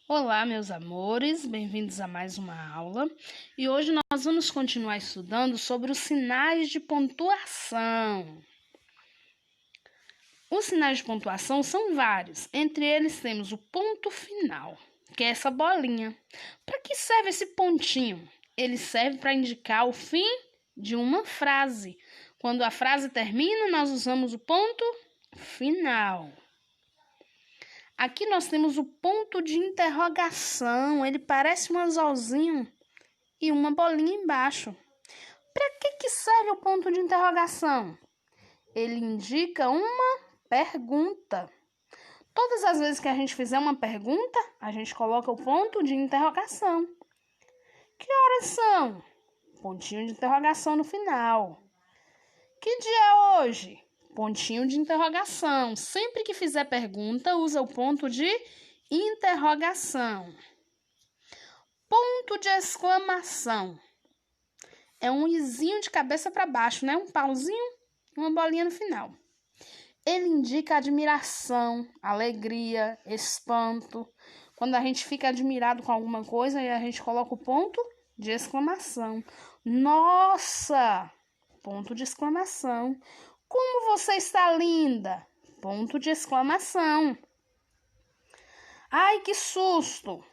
Olá, meus amores, bem-vindos a mais uma aula. E hoje nós vamos continuar estudando sobre os sinais de pontuação. Os sinais de pontuação são vários, entre eles temos o ponto final, que é essa bolinha. Para que serve esse pontinho? Ele serve para indicar o fim de uma frase. Quando a frase termina, nós usamos o ponto final. Aqui nós temos o ponto de interrogação. Ele parece um anzolzinho e uma bolinha embaixo. Para que serve o ponto de interrogação? Ele indica uma pergunta. Todas as vezes que a gente fizer uma pergunta, a gente coloca o ponto de interrogação. Que horas são? Pontinho de interrogação no final. Que dia é hoje? Pontinho de interrogação. Sempre que fizer pergunta, usa o ponto de interrogação. Ponto de exclamação. É um izinho de cabeça para baixo, né? Um pauzinho e uma bolinha no final. Ele indica admiração, alegria, espanto. Quando a gente fica admirado com alguma coisa, a gente coloca o ponto de exclamação. Nossa! Ponto de exclamação. Como você está linda! Ponto de exclamação. Ai, que susto!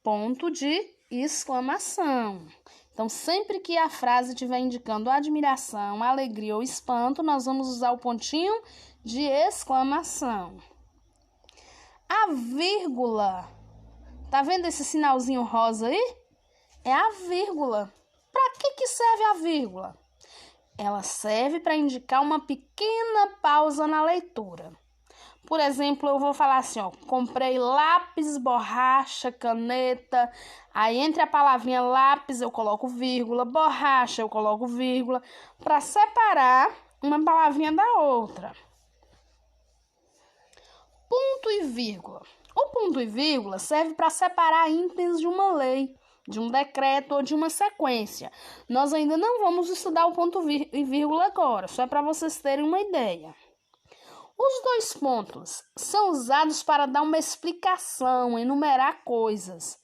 Ponto de exclamação. Então, sempre que a frase estiver indicando admiração, alegria ou espanto, nós vamos usar o pontinho de exclamação. A vírgula. Tá vendo esse sinalzinho rosa aí? É a vírgula. Para que serve a vírgula? Ela serve para indicar uma pequena pausa na leitura. Por exemplo, eu vou falar assim, comprei lápis, borracha, caneta. Aí, entre a palavrinha lápis, eu coloco vírgula, borracha, eu coloco vírgula, para separar uma palavrinha da outra. Ponto e vírgula. O ponto e vírgula serve para separar itens de uma lei, de um decreto ou de uma sequência. Nós ainda não vamos estudar o ponto e vírgula agora, só é para vocês terem uma ideia. Os dois pontos são usados para dar uma explicação, enumerar coisas.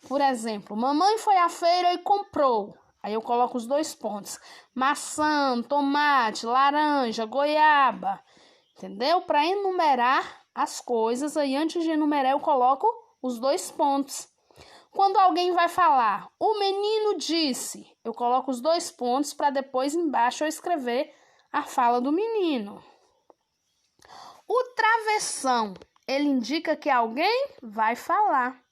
Por exemplo, mamãe foi à feira e comprou. Aí eu coloco os dois pontos. Maçã, tomate, laranja, goiaba. Entendeu? Para enumerar as coisas, aí antes de enumerar eu coloco os dois pontos. Quando alguém vai falar, o menino disse, eu coloco os dois pontos para depois embaixo eu escrever a fala do menino. O travessão, ele indica que alguém vai falar.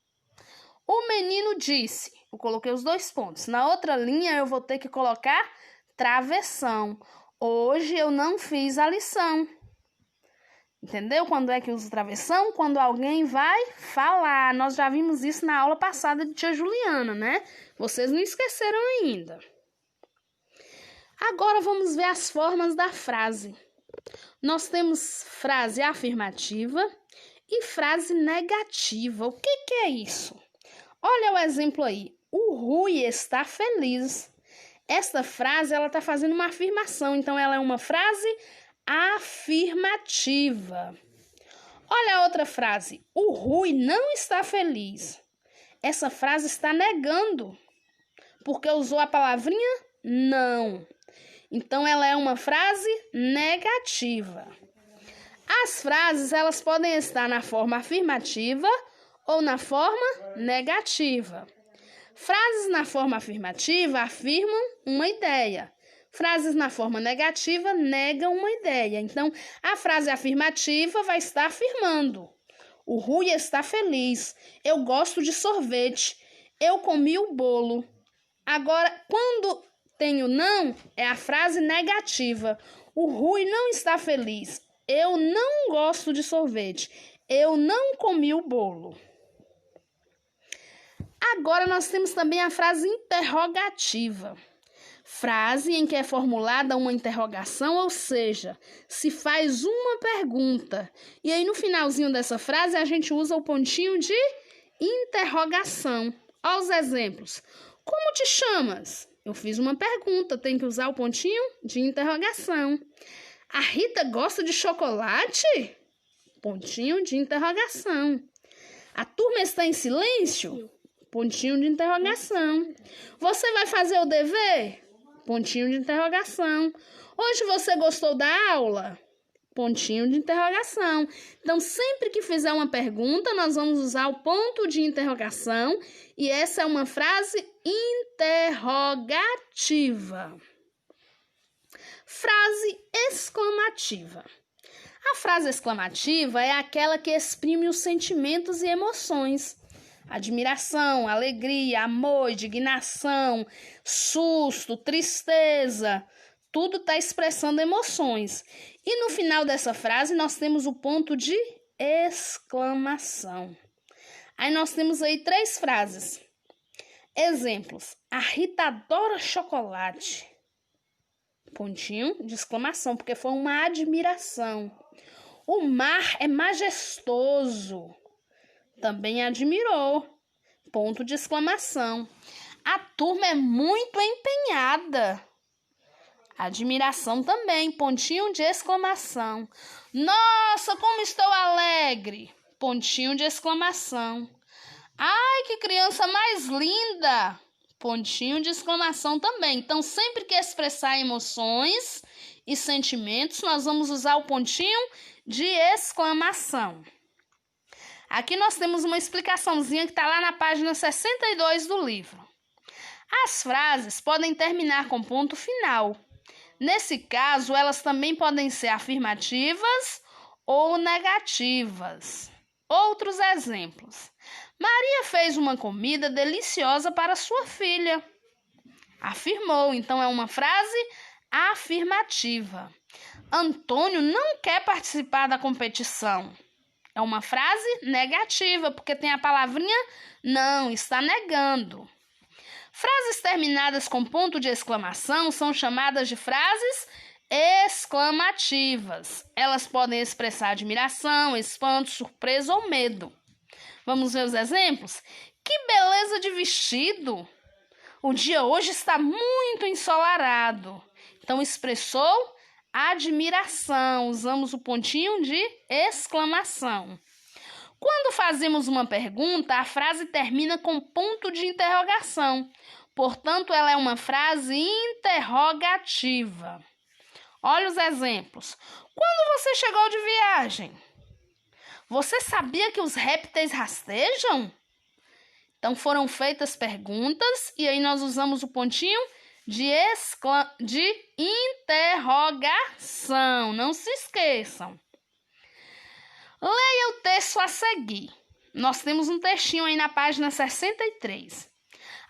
O menino disse, eu coloquei os dois pontos. Na outra linha eu vou ter que colocar travessão. Hoje eu não fiz a lição. Entendeu? Quando é que usa travessão? Quando alguém vai falar. Nós já vimos isso na aula passada de tia Juliana, né? Vocês não esqueceram ainda. Agora vamos ver as formas da frase. Nós temos frase afirmativa e frase negativa. O que é isso? Olha o exemplo aí. O Rui está feliz. Esta frase ela está fazendo uma afirmação, então ela é uma frase afirmativa. Olha a outra frase. O Rui não está feliz. Essa frase está negando, porque usou a palavrinha não. Então, ela é uma frase negativa. As frases, elas podem estar na forma afirmativa ou na forma negativa. Frases na forma afirmativa afirmam uma ideia. Frases na forma negativa negam uma ideia. Então, a frase afirmativa vai estar afirmando. O Rui está feliz. Eu gosto de sorvete. Eu comi o bolo. Agora, quando tem o não, é a frase negativa. O Rui não está feliz. Eu não gosto de sorvete. Eu não comi o bolo. Agora nós temos também a frase interrogativa. Frase em que é formulada uma interrogação, ou seja, se faz uma pergunta. E aí no finalzinho dessa frase a gente usa o pontinho de interrogação. Olha os exemplos. Como te chamas? Eu fiz uma pergunta, tem que usar o pontinho de interrogação. A Rita gosta de chocolate? Pontinho de interrogação. A turma está em silêncio? Pontinho de interrogação. Você vai fazer o dever? Pontinho de interrogação. Hoje você gostou da aula? Pontinho de interrogação. Então, sempre que fizer uma pergunta, nós vamos usar o ponto de interrogação e essa é uma frase interrogativa. Frase exclamativa. A frase exclamativa é aquela que exprime os sentimentos e emoções. Admiração, alegria, amor, indignação, susto, tristeza, tudo está expressando emoções. E no final dessa frase nós temos o ponto de exclamação. Aí nós temos aí 3 frases. Exemplos. A Rita adora chocolate. Pontinho de exclamação, porque foi uma admiração. O mar é majestoso. Também admirou. Ponto de exclamação. A turma é muito empenhada. Admiração também. Pontinho de exclamação. Nossa, como estou alegre. Pontinho de exclamação. Ai, que criança mais linda. Pontinho de exclamação também. Então, sempre que expressar emoções e sentimentos, nós vamos usar o pontinho de exclamação. Aqui nós temos uma explicaçãozinha que está lá na página 62 do livro. As frases podem terminar com ponto final. Nesse caso, elas também podem ser afirmativas ou negativas. Outros exemplos. Maria fez uma comida deliciosa para sua filha. Afirmou, então é uma frase afirmativa. Antônio não quer participar da competição. É uma frase negativa, porque tem a palavrinha não, está negando. Frases terminadas com ponto de exclamação são chamadas de frases exclamativas. Elas podem expressar admiração, espanto, surpresa ou medo. Vamos ver os exemplos? Que beleza de vestido! O dia hoje está muito ensolarado. Então, expressou admiração. Usamos o pontinho de exclamação. Quando fazemos uma pergunta, a frase termina com ponto de interrogação. Portanto, ela é uma frase interrogativa. Olha os exemplos. Quando você chegou de viagem? Você sabia que os répteis rastejam? Então, foram feitas perguntas e aí nós usamos o pontinho de interrogação. Não se esqueçam. Leia o texto a seguir. Nós temos um textinho aí na página 63.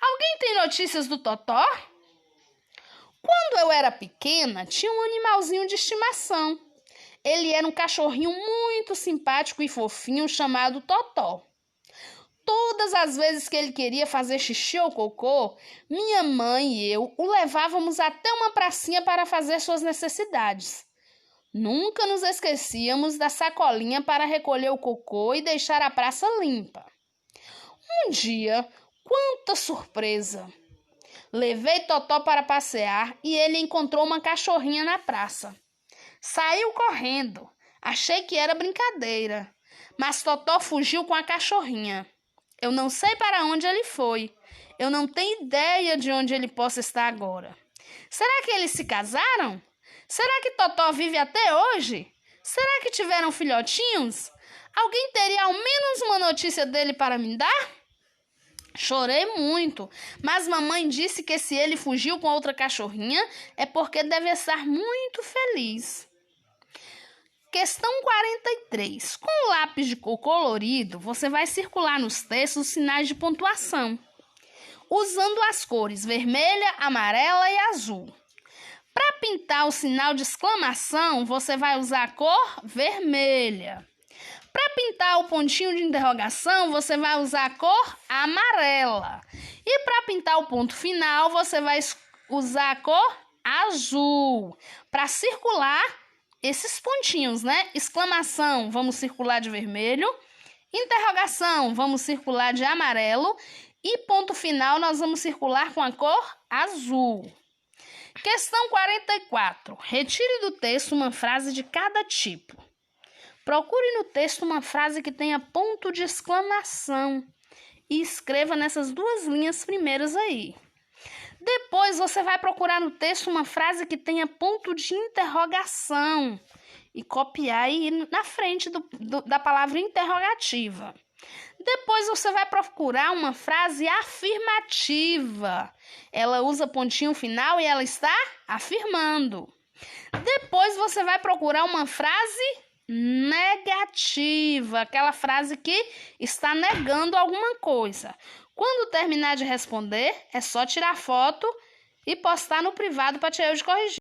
Alguém tem notícias do Totó? Quando eu era pequena, tinha um animalzinho de estimação. Ele era um cachorrinho muito simpático e fofinho chamado Totó. Todas as vezes que ele queria fazer xixi ou cocô, minha mãe e eu o levávamos até uma pracinha para fazer suas necessidades. Nunca nos esquecíamos da sacolinha para recolher o cocô e deixar a praça limpa. Um dia, quanta surpresa! Levei Totó para passear e ele encontrou uma cachorrinha na praça. Saiu correndo. Achei que era brincadeira, mas Totó fugiu com a cachorrinha. Eu não sei para onde ele foi. Eu não tenho ideia de onde ele possa estar agora. Será que eles se casaram? Será que Totó vive até hoje? Será que tiveram filhotinhos? Alguém teria ao menos uma notícia dele para me dar? Chorei muito, mas mamãe disse que se ele fugiu com outra cachorrinha é porque deve estar muito feliz. Questão 43. Com o lápis de cor colorido, você vai circular nos textos os sinais de pontuação, usando as cores vermelha, amarela e azul. Para pintar o sinal de exclamação, você vai usar a cor vermelha. Para pintar o pontinho de interrogação, você vai usar a cor amarela. E para pintar o ponto final, você vai usar a cor azul. Para circular esses pontinhos, né? Exclamação, vamos circular de vermelho. Interrogação, vamos circular de amarelo. E ponto final, nós vamos circular com a cor azul. Questão 44. Retire do texto uma frase de cada tipo. Procure no texto uma frase que tenha ponto de exclamação e escreva nessas 2 linhas primeiras aí. Depois você vai procurar no texto uma frase que tenha ponto de interrogação e copiar aí na frente da palavra interrogativa. Depois você vai procurar uma frase afirmativa. Ela usa pontinho final e ela está afirmando. Depois você vai procurar uma frase negativa, aquela frase que está negando alguma coisa. Quando terminar de responder, é só tirar foto e postar no privado para eu te corrigir.